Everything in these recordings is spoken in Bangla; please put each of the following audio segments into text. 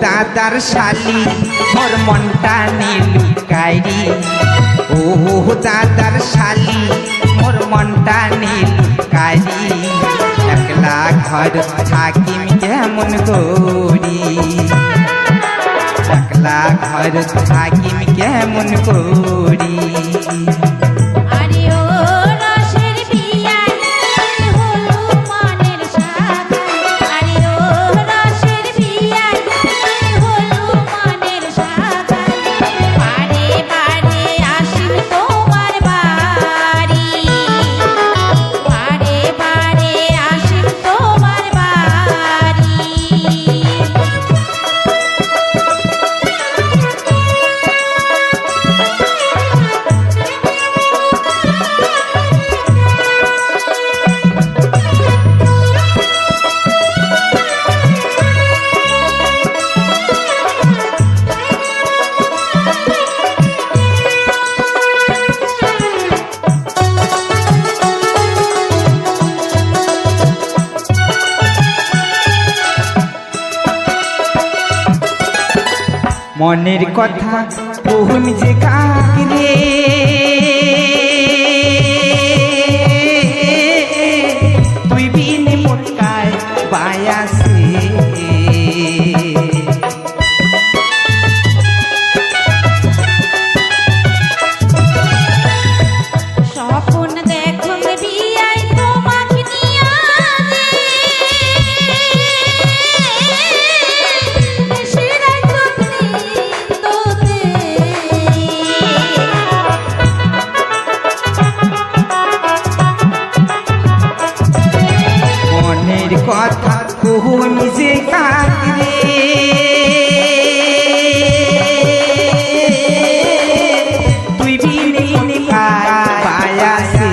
দাদার শালি মোর মনটা নীলু কাইরি ও দাদার শালি মোর মনটা নীলু কাইরি একলা ঘর থাকিম কেমন করি একলা ঘর থাকিম কেমন করি মনের কথা বহুন যে কাকরে তুই বিনে মোটকায় বায়াসে কথা কোন যে কাকরে তুই বিনে পায়াসে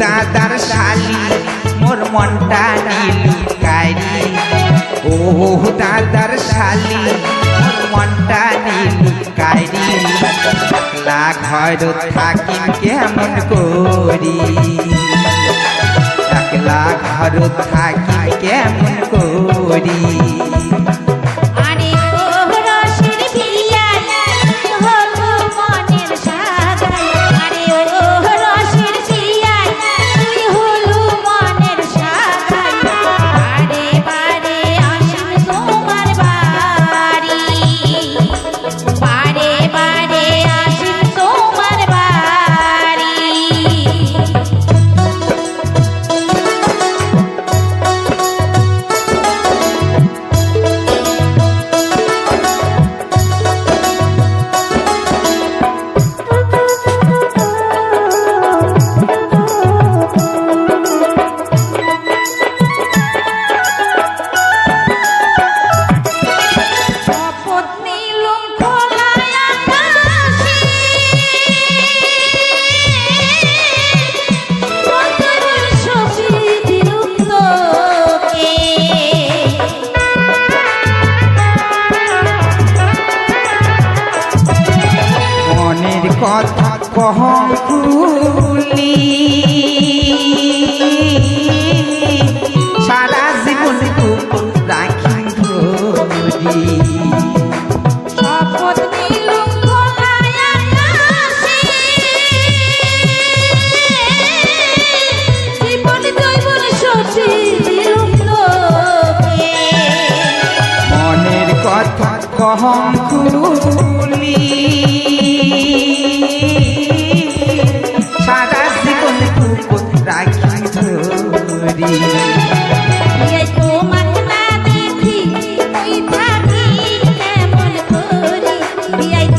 দাদার শালি মোর মনটা নীলু কাইরি ও দাদার শালি মোর মনটা নীলু কাইরি একলা ঘর থাকিম কেমন করি একলা ঘর থাকিম কেমন করি কথা কহম খুলি সারা জীবন রাখি ধরি শপথ নিলুম খোলায় আকাশে জীবন জৈবন সচি দিলুম তোকে মনের কথা কহম খুলি সারা জীবন রাখি ধরি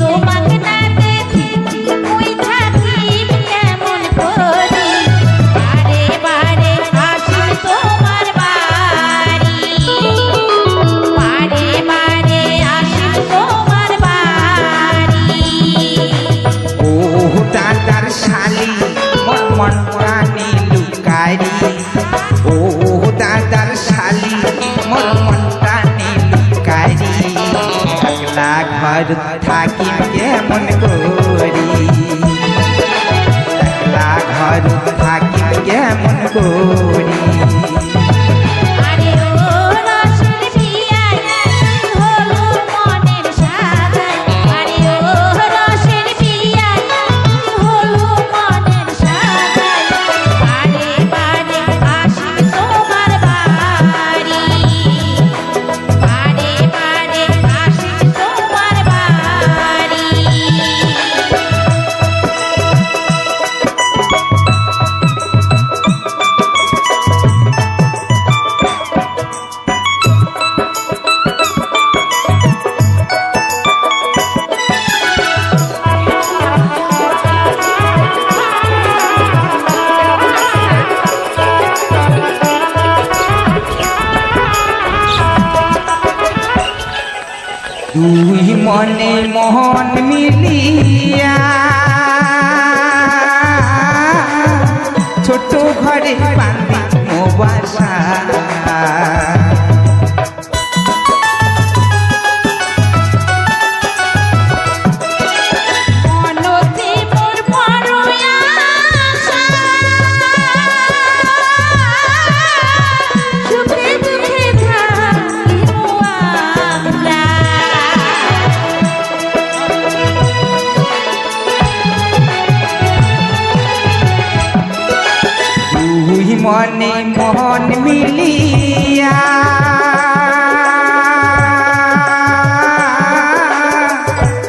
তোমাকে না দেখি মুই থাকি কেমন করে থাকি কেমন করি একলা ঘর থাকি কেমন করি আরে ও রসের পিয়াই হলো মনের সাজাই আরে ও রসের পিয়াই হলো মনের সাজাই বারে বারে আসি তোমার বাড়ি বারে বারে আসি তোমার বাড়ি দুই মনে মন মিলিয়া ছোট ঘরে বাঁধি মোবাসা মনতে মোর বড় আশা সুখে দুঃখে থাকিব আমরা দুই মনে মন মিলিয়া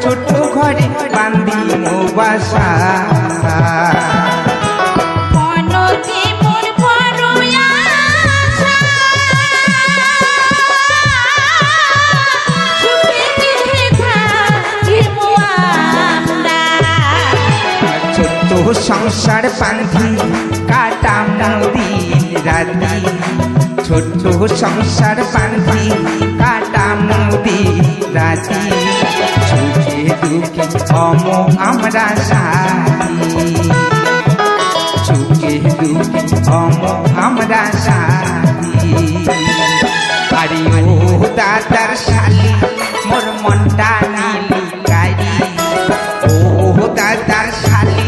ছোট ঘরে বাঁধি মোবাসা মনতে মোর বড় আশা সুখে দুঃখে থাকিব আমরা ছোট্ট সংসার বাঁধি কাটাম দিন রাতি ছোট্ট সংসার বাঁধি কাটাম দিন রাতি সুখে দুঃখে অম আমরা সাথী সুখে দুঃখে অম আমরা সাথী আরে ও দাদার শালি মোর মনটা নীলি গাড়ি ও দাদার শালি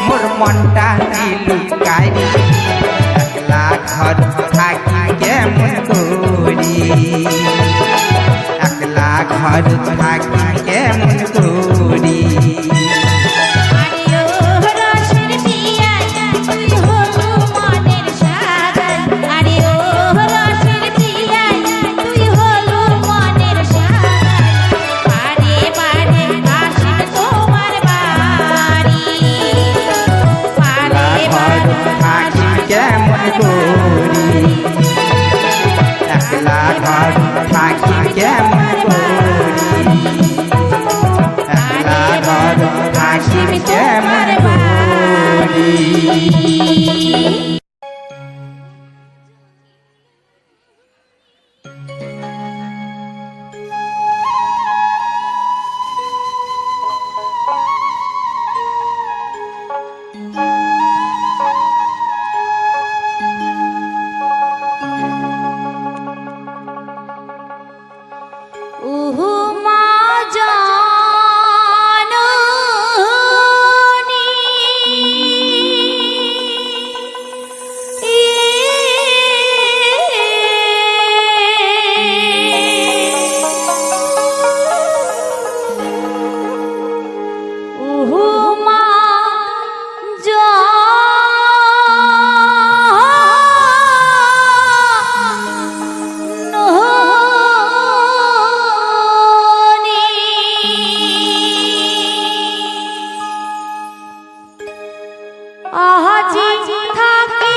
মোর মনটা নীলি গাড়ি একলা ঘর থাকি কেমন করি একলা ঘর থাকি কেমন করি আরে ও রসের পিয়াই তুই হলো মনের সাজাই আরে ও রসের পিয়াই তুই হলো মনের সাজাই বারে বারে আসি তোমার বাড়ি বারে বারে থাকি কেমন করি একলা ঘর থাকি কেমন করি একলা ঘর থাকি কেমন করি উহু মা জাননী উহু মা আজি থাকি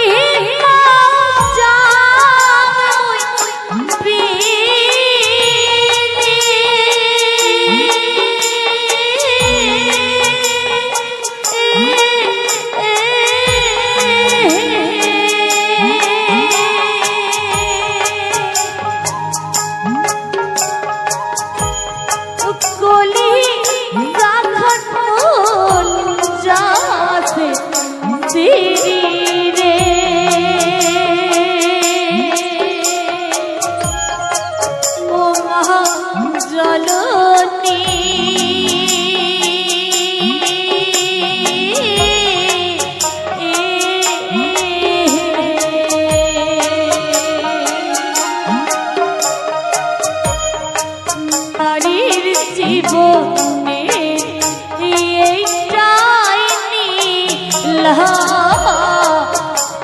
গলি গাখন যাছে তেরি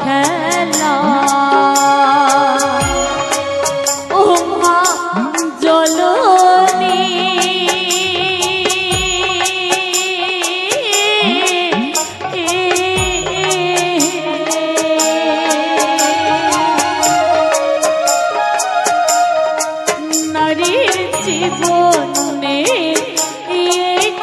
খেলা ও মা জলনী নারীর জীবনে খেলা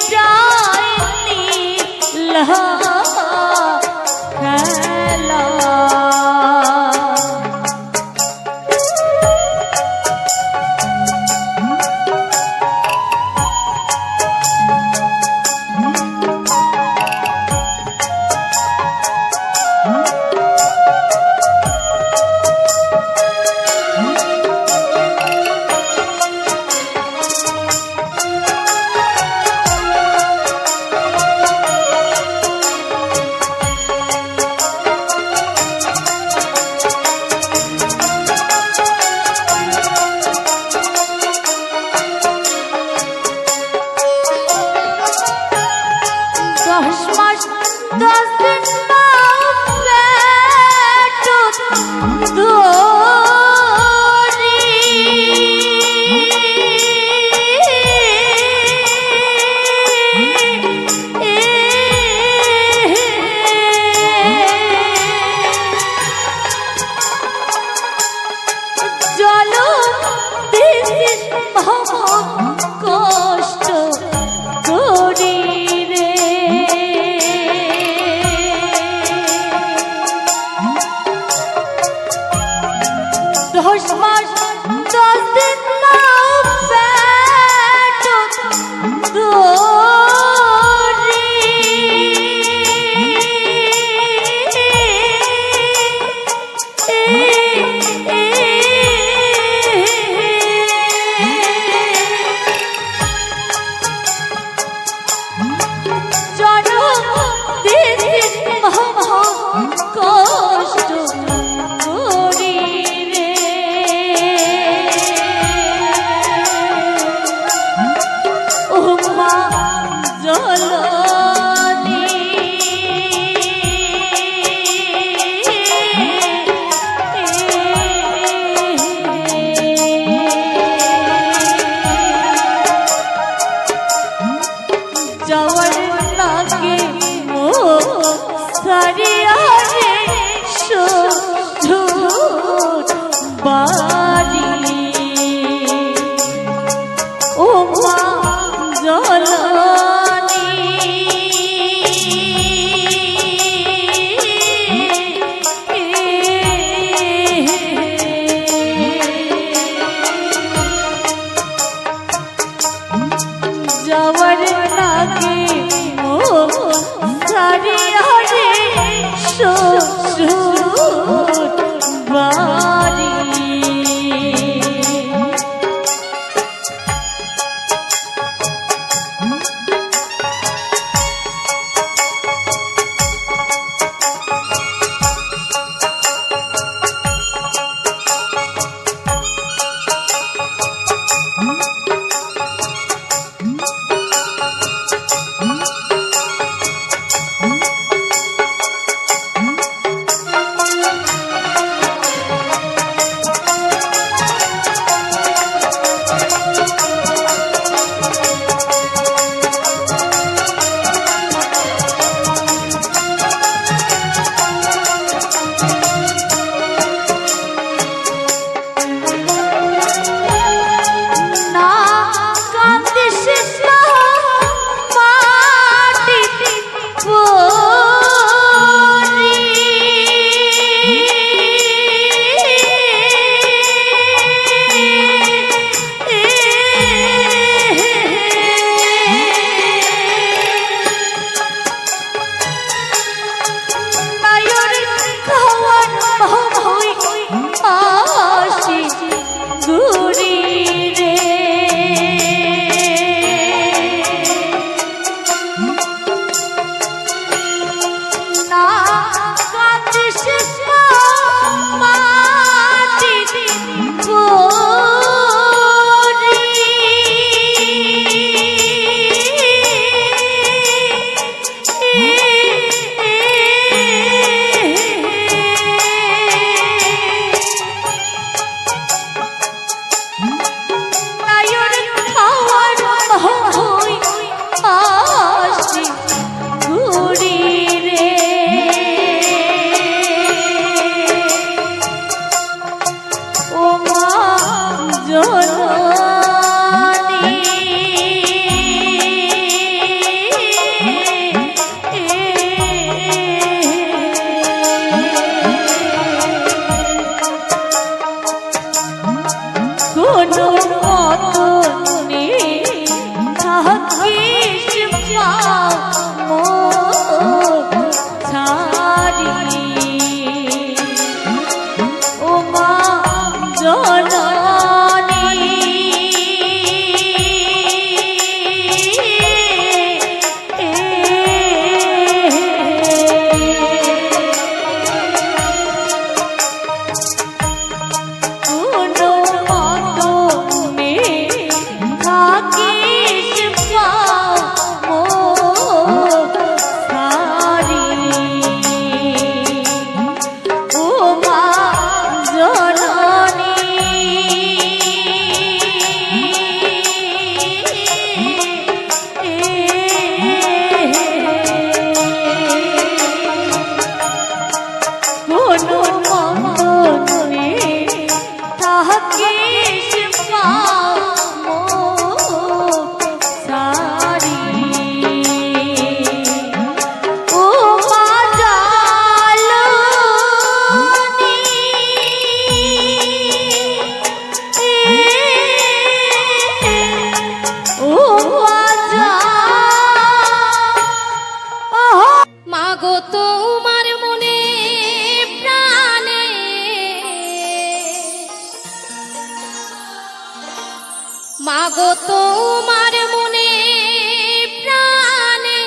কষ্ট করি রে মাগো তোমার মনে প্রাণে মাগো তোমার মনে প্রাণে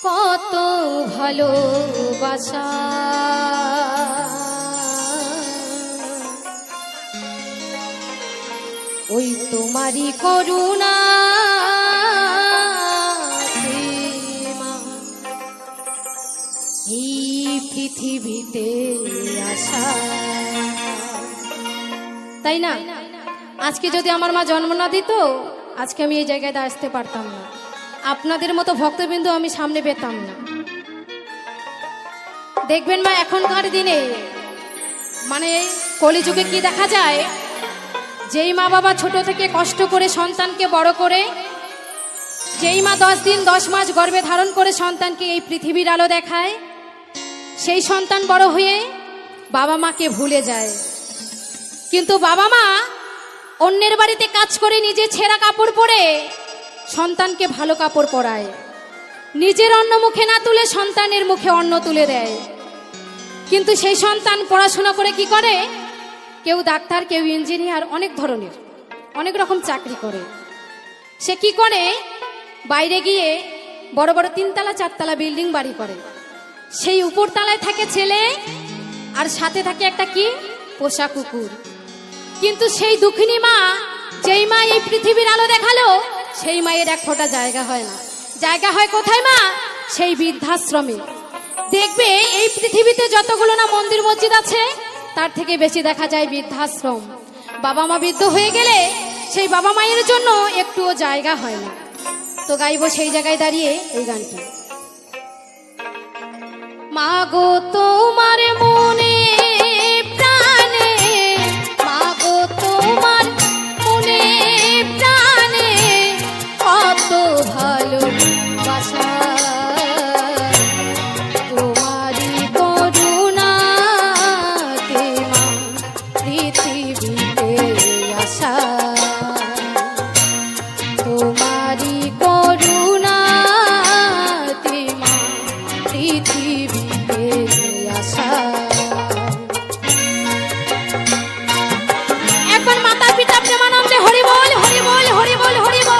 কত ভালোবাসা ওই তোমারই করুণা এই পৃথিবীতে আসা তাই না। আজকে যদি আমার মা জন্ম না দিত আজকে আমি এই জায়গায় আসতে পারতাম না, আপনাদের মতো ভক্তবৃন্দ আমি সামনে পেতাম না। দেখবেন মা এখনকার দিনে মানে কলিযুগে কি দেখা যায়, যেই মা বাবা ছোট থেকে কষ্ট করে সন্তানকে বড় করে, যেই মা 10 দিন 10 মাস গর্ভে ধারণ করে সন্তানকে এই পৃথিবীর আলো দেখায়, সেই সন্তান বড় হয়ে বাবা মাকে ভুলে যায়। কিন্তু বাবা মা অন্যের বাড়িতে কাজ করে নিজে ছেঁড়া কাপড় পরে সন্তানকে ভালো কাপড় পরায়, নিজের অন্ন মুখে না তুলে সন্তানের মুখে অন্ন তুলে দেয়। কিন্তু সেই সন্তান পড়াশোনা করে কি করে, কেউ ডাক্তার, কেউ ইঞ্জিনিয়ার, অনেক ধরনের অনেক রকম চাকরি করে। সে কি করে, বাইরে গিয়ে বড় বড় 3 তলা 4 তলা বিল্ডিং বাড়ি করে। সেই উপর তলায় থাকে ছেলে আর সাথে থাকে একটা কি পোষা কুকুর। কিন্তু সেই দুঃখিনী মা, যেই মা এই পৃথিবীর আলো দেখালো, সেই মায়ের এক ফোঁটা জায়গা হয় না। জায়গা হয় কোথায় মা? সেই বৃদ্ধাশ্রমে। দেখবে এই পৃথিবীতে যতগুলো না মন্দির মসজিদ আছে তার থেকে বেশি দেখা যায় বৃদ্ধাশ্রম। বাবা মা বৃদ্ধ হয়ে গেলে সেই বাবা মায়ের জন্য একটুও জায়গা হয় না। তো গাইবো সেই জায়গায় দাঁড়িয়ে এই গানটি। মাগো তোমার মনে প্রাণে, মাগো তোমার মনে প্রাণে কত ভালোবাসা তোমারই করুণাতে মা পৃথিবীতে আসা, তোমারই করুণাতে মা পৃথিবীতে আসা। একবার মাতা পিতা প্রেমানন্দে হরি বল, হরি বল, হরি বল, হরি বল।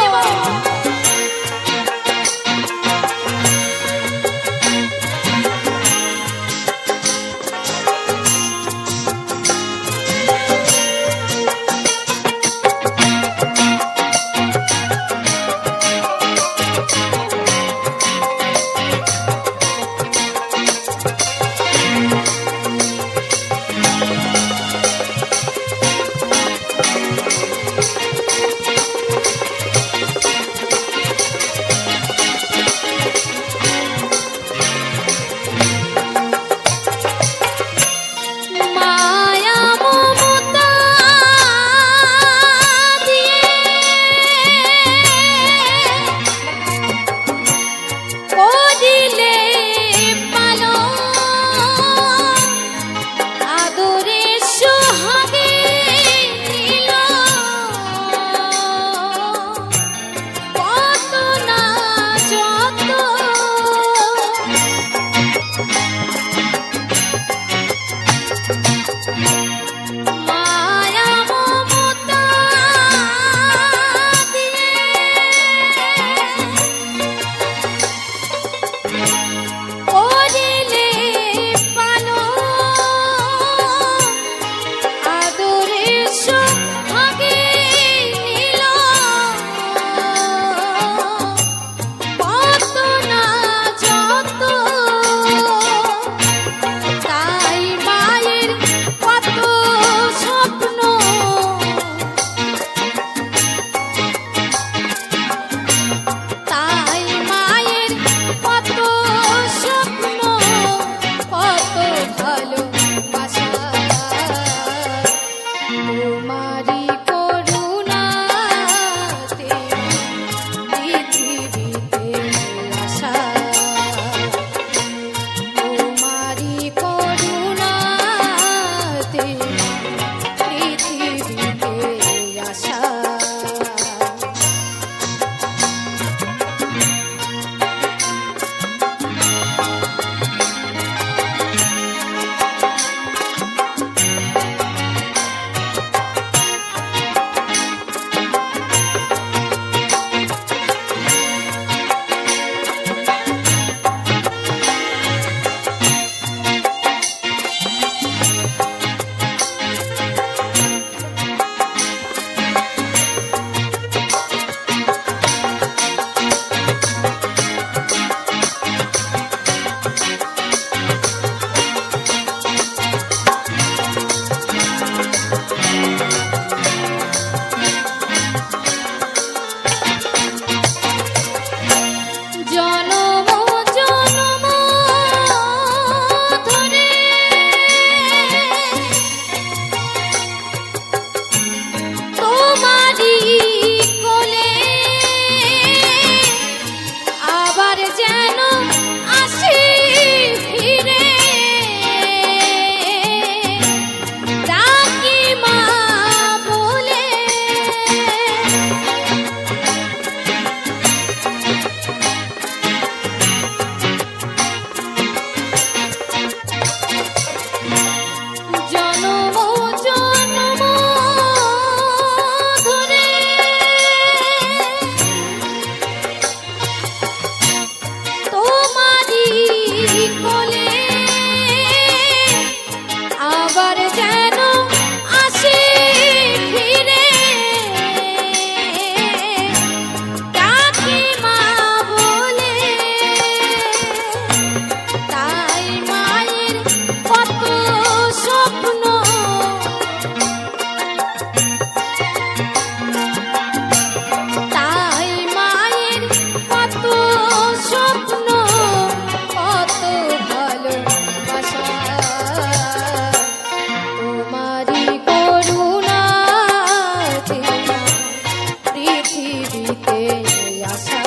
পৃথিবীতে আসা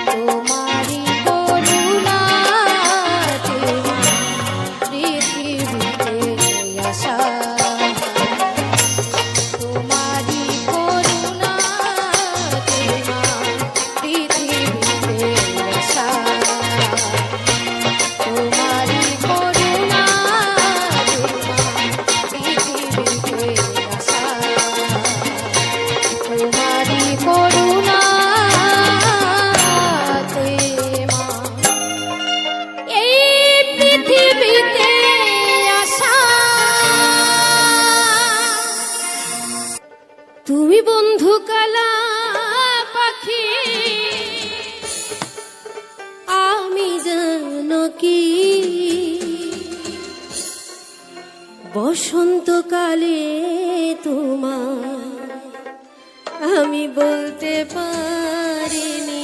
তোমারি করুণাতে মা পৃথিবীতে আসা তোমারি করুণাতে মা পৃথিবীতে আসা তোমারি করুণাতে মা পৃথিবীতে আসা তোমারি করুণাতে মা এই পৃথিবীতে আসা তুমি বন্ধু কালা পাখি আমি জানো কি বসন্তকালে তোমার আমি বলতে পারিনি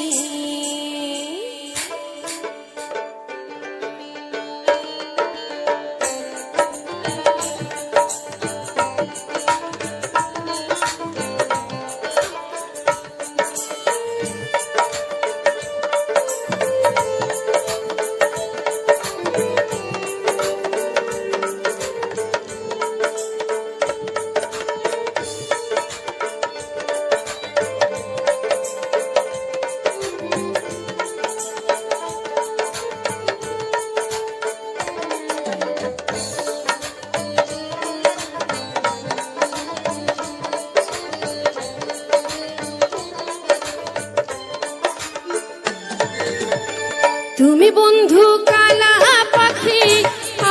তুমি বন্ধু কালা পাখি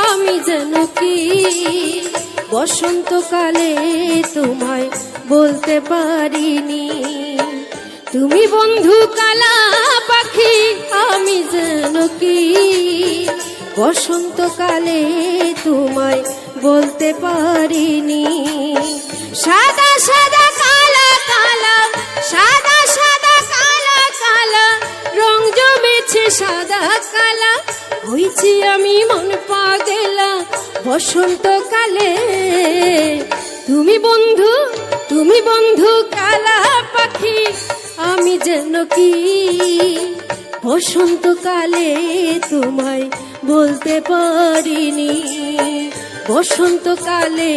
আমি জানো কি বসন্তকালে তোমায় বলতে পারিনি তুমি বন্ধু কালা পাখি আমি জানো কি বসন্তকালে তোমায় বলতে পারিনি সাদা সাদা কালা কালা সাদা সাদা কালা কালা রং জমেছে সাদা কালা হইছি আমি মন পাগলা বসন্তকালে তুমি বন্ধু কালা পাখি আমি যেন কি বসন্তকালে তোমায় বলতে পারিনি বসন্তকালে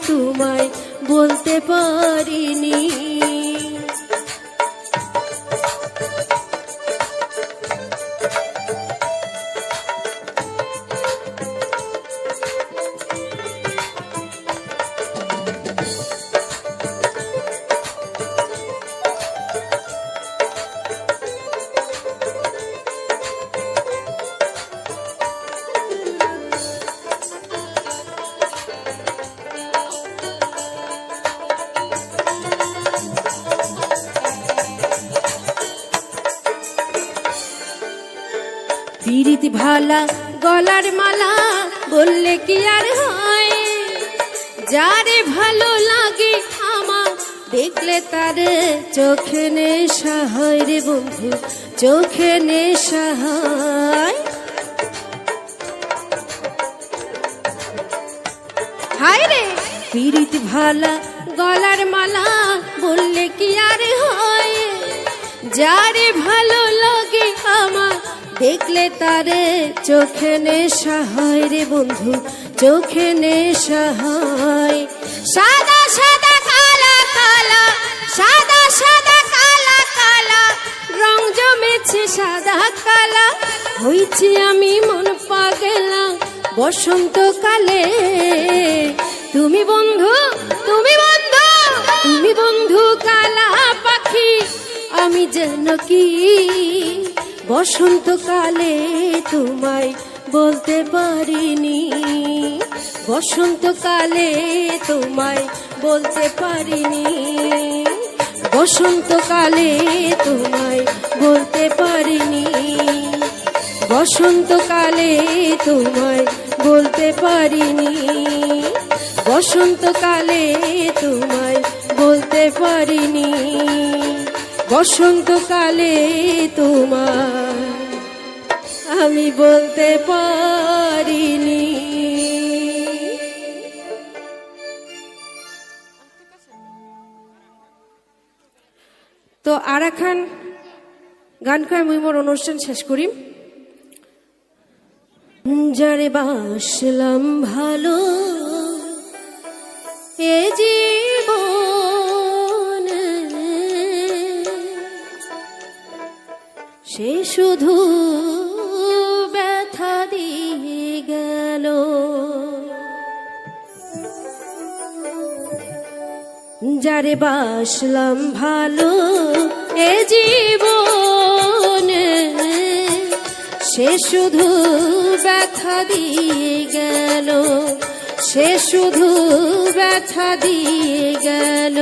তোমায় বলতে পারিনি পিরিতি ভালা গলার মালা বললে কি আর হয় যারে ভালো লাগে আমার দেখলে তারে চোখে নেশা হয় রে বন্ধু চোখে নেশা হয় হায় রে পিরিতি ভালা গলার মালা বললে কি আর হয় যারে ভালো লাগে আমার দেখলে তারে চোখে নেশা হয় রে বন্ধু চোখে নেশা হয় সাদা সাদা কালা কালা সাদা সাদা কালা কালা রং জমেছে সাদা কালা হইছি আমি মন পাগলা বসন্তকালে তুমি বন্ধু কালা পাখি আমি যেন কি বসন্তকালে তোমায় বলতে পারিনি বসন্তকালে তোমায় বলতে পারিনি বসন্তকালে তোমায় বলতে পারিনি বসন্তকালে তোমায় বলতে পারিনি বসন্তকালে তোমায় বলতে পারিনি বসন্তকালে তোমায় আমি বলতে পারিনি তো আর এখন গান কয়ে মুই মোর অনুষ্ঠান শেষ করি। যারে বাসলাম ভালো এ জীবন, সে শুধু ব্যথা দিয়ে গেল। যারে বাসলাম ভালো এ জীবন, সে শুধু ব্যথা দিয়ে গেল, সে শুধু ব্যথা দিয়ে গেল।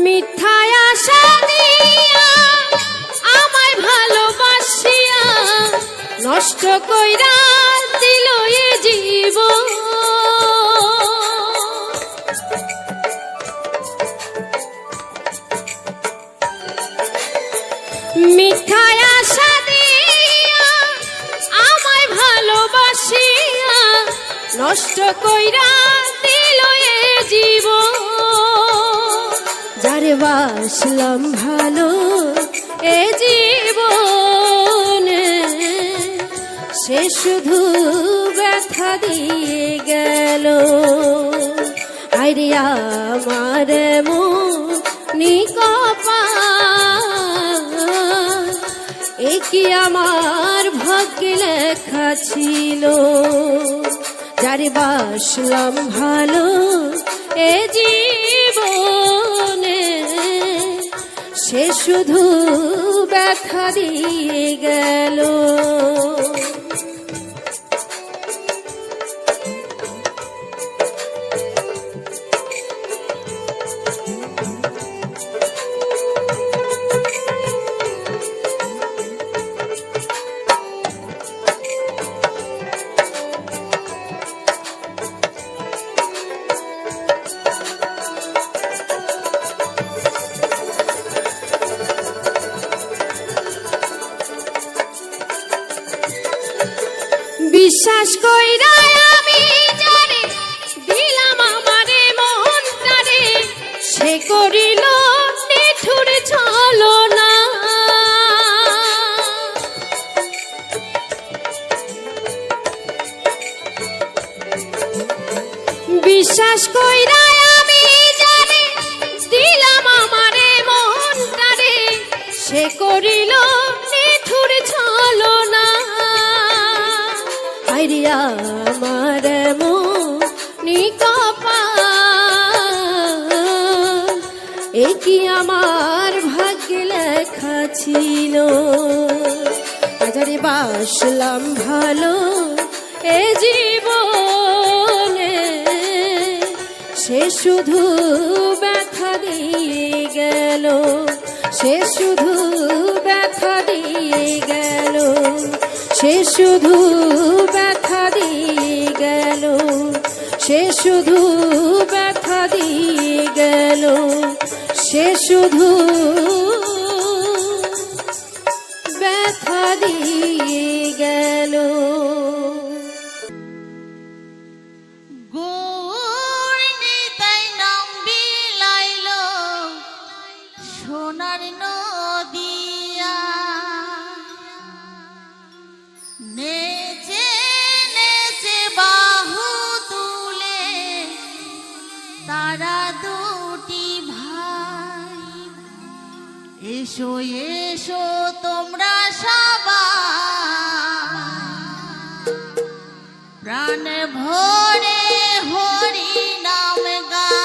মিথ্যায় আশা দিয়া আমায় ভালোবাসিয়া নষ্ট কইরা দিল এ জীবন। মিথ্যায় আশা দিয়া আমায় ভালোবাসিয়া নষ্ট কইরা দিল এ জীবন। যারে বাসলাম ভালো এ জীবন, সে শুধু ব্যথা দিয়ে গেল। আরে আমার মনি কপাল, এ কি আমার ভাগ্যে লেখা ছিল। যারে বাসলাম ভালো এ জীবনে, সে শুধু ব্যথা দিয়ে গেল। বিশ্বাস কইরা আমি জানি দিলাম আমারে মনটারে, সে করিল নিঠুর ছলনা। বিশ্বাস কইরা আমি জানি দিলাম আমারে মনটারে, সে করিল নিঠুর ছলনা। আরে আমার মনি কপাল, এ কি আমার ভাগ্যে লেখা ছিল। যারে বাসলাম ভালো এ জীবনে, সে শুধু ব্যথা দিয়ে গেল, সে শুধু ব্যথা দিয়ে গেল, সে শুধু ব্যথা দিয়ে গেল, সে শুধু ব্যথা দিয়ে গেল, সে শুধু ব্যথা দিয়ে গেল। সোনার নদিয়া নেচে নেচে বাহু তুলে তারা দুটি ভাই, এসো এসো তোমরা সবাই, প্রাণ ভরে হরি নাম গায়।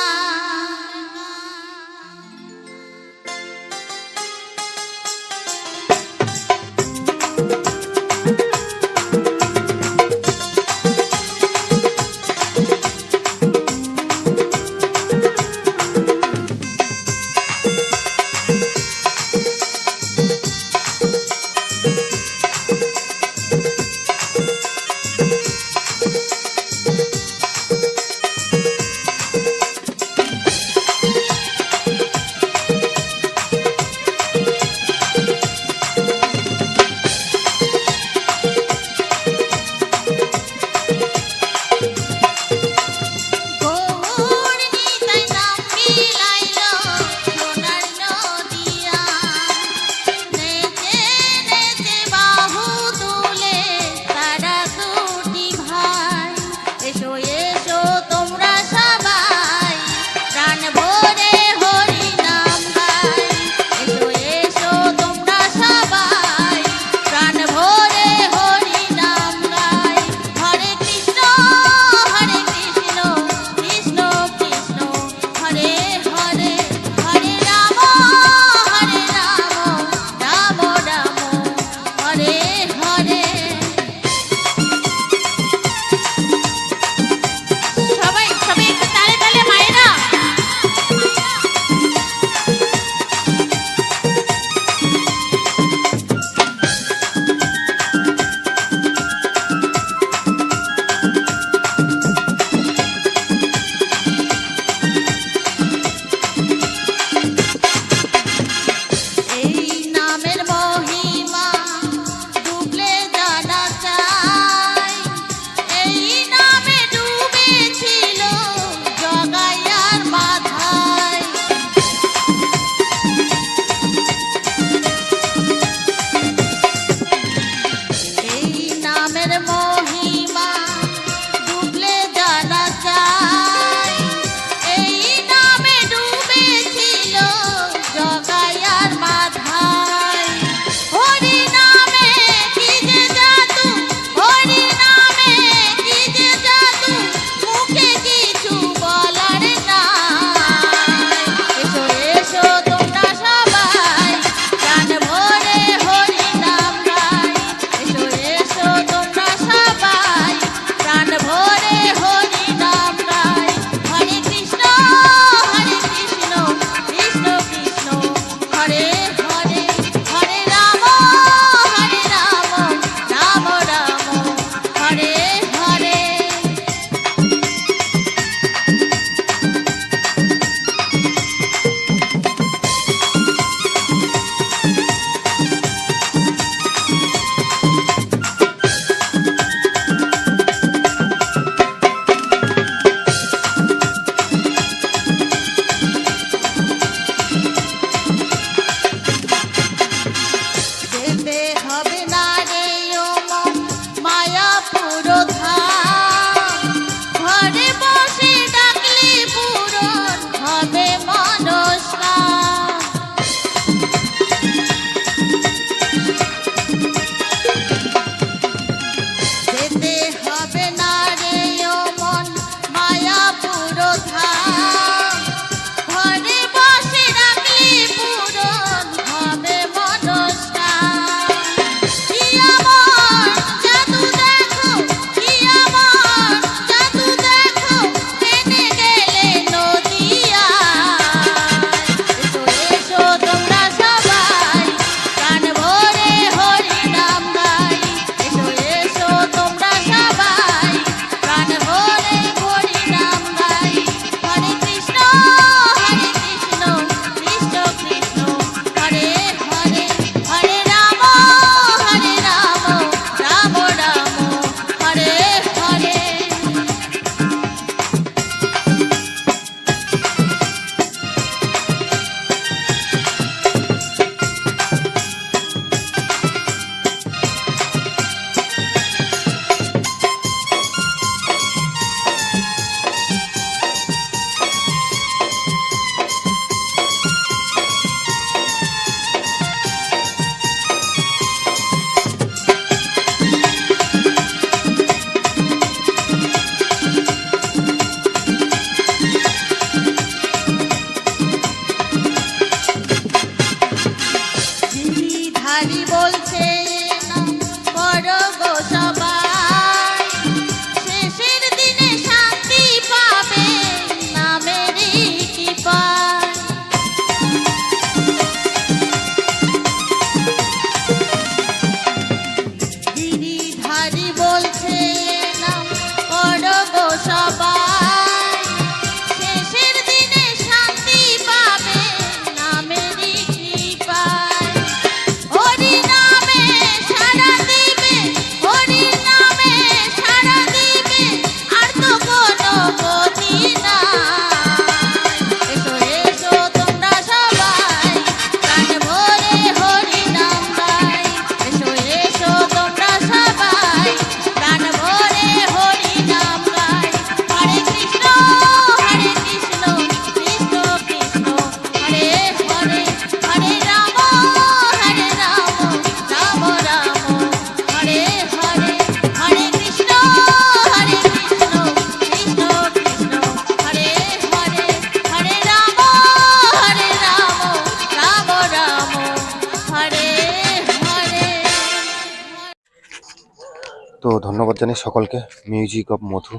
ধন্যবাদ জানাই সকলকে মিউজিক অফ মধু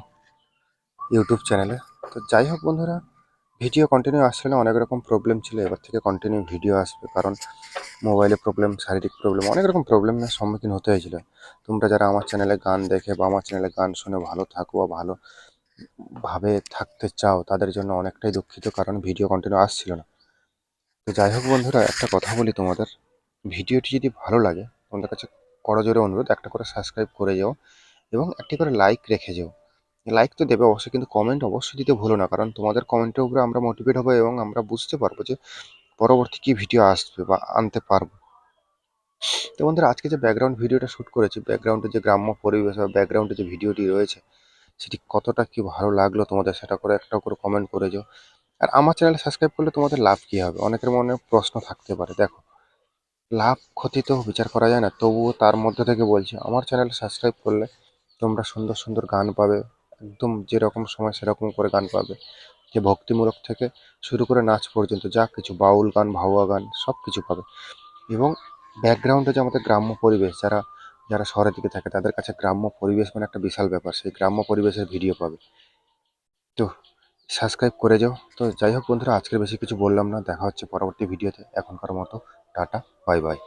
ইউটিউব চ্যানেলে। তো যাই হোক বন্ধুরা, ভিডিও কন্টিনিউ আসছে না, অনেক রকম প্রবলেম ছিল। এবার থেকে কন্টিনিউ ভিডিও আসবে, কারণ মোবাইলে প্রবলেম, শারীরিক প্রবলেম, অনেক রকম প্রবলেমের সম্মুখীন হতে হয়েছিল। তোমরা যারা আমার চ্যানেলে গান দেখে বা আমার চ্যানেলে গান শুনে ভালো থাকো বা ভালোভাবে থাকতে চাও, তাদের জন্য অনেকটাই দুঃখিত, কারণ ভিডিও কন্টিনিউ আসছিল না। তো যাই হোক বন্ধুরা, একটা কথা বলি তোমাদের, ভিডিওটি যদি ভালো লাগে তোমাদের কাছে করজোরে অনুরোধ, একটা করে সাবস্ক্রাইব করে যাও এবং একটি করে লাইক রেখে যাও। লাইক তো দেবে অবশ্যই, কিন্তু কমেন্ট অবশ্যই দিতে ভুলো না, কারণ তোমাদের কমেন্টের উপরে আমরা মোটিভেট হবো এবং আমরা বুঝতে পারবো যে পরবর্তী কী ভিডিও আসবে বা আনতে পারবো। তো বন্ধুরা, আজকে যে ব্যাকগ্রাউন্ড ভিডিওটা শ্যুট করেছি, ব্যাকগ্রাউন্ডে যে গ্রাম্য পরিবেশ বা ব্যাকগ্রাউন্ডে যে ভিডিওটি রয়েছে, সেটি কতটা কি ভালো লাগলো তোমাদের, সেটা করে একটা করে কমেন্ট করে যাও। আর আমার চ্যানেলে সাবস্ক্রাইব করলে তোমাদের লাভ কী হবে, অনেকের মনে প্রশ্ন থাকতে পারে। দেখো, লাভ ক্ষতি তো বিচার করা যায় না, তবুও তার মধ্যে থেকে বলছি, আমার চ্যানেলে সাবস্ক্রাইব করলে তোমরা সুন্দর সুন্দর গান পাবে, একদম যেরকম সময় সেরকম করে গান পাবে, যে ভক্তিমূলক থেকে শুরু করে নাচ পর্যন্ত যা কিছু, বাউল গান, ভাওয়া গান, সব কিছু পাবে। এবং ব্যাকগ্রাউন্ডে যে আমাদের গ্রাম্য পরিবেশ, যারা যারা শহরের দিকে থাকে তাদের কাছে গ্রাম্য পরিবেশ মানে একটা বিশাল ব্যাপার, সেই গ্রাম্য পরিবেশের ভিডিও পাবে। তো সাবস্ক্রাইব করে যাও। তো যাই হোক বন্ধুরা, আজকের বেশি কিছু বললাম না, দেখা হচ্ছে পরবর্তী ভিডিওতে। এখনকার মতো টাটা, বাই বাই।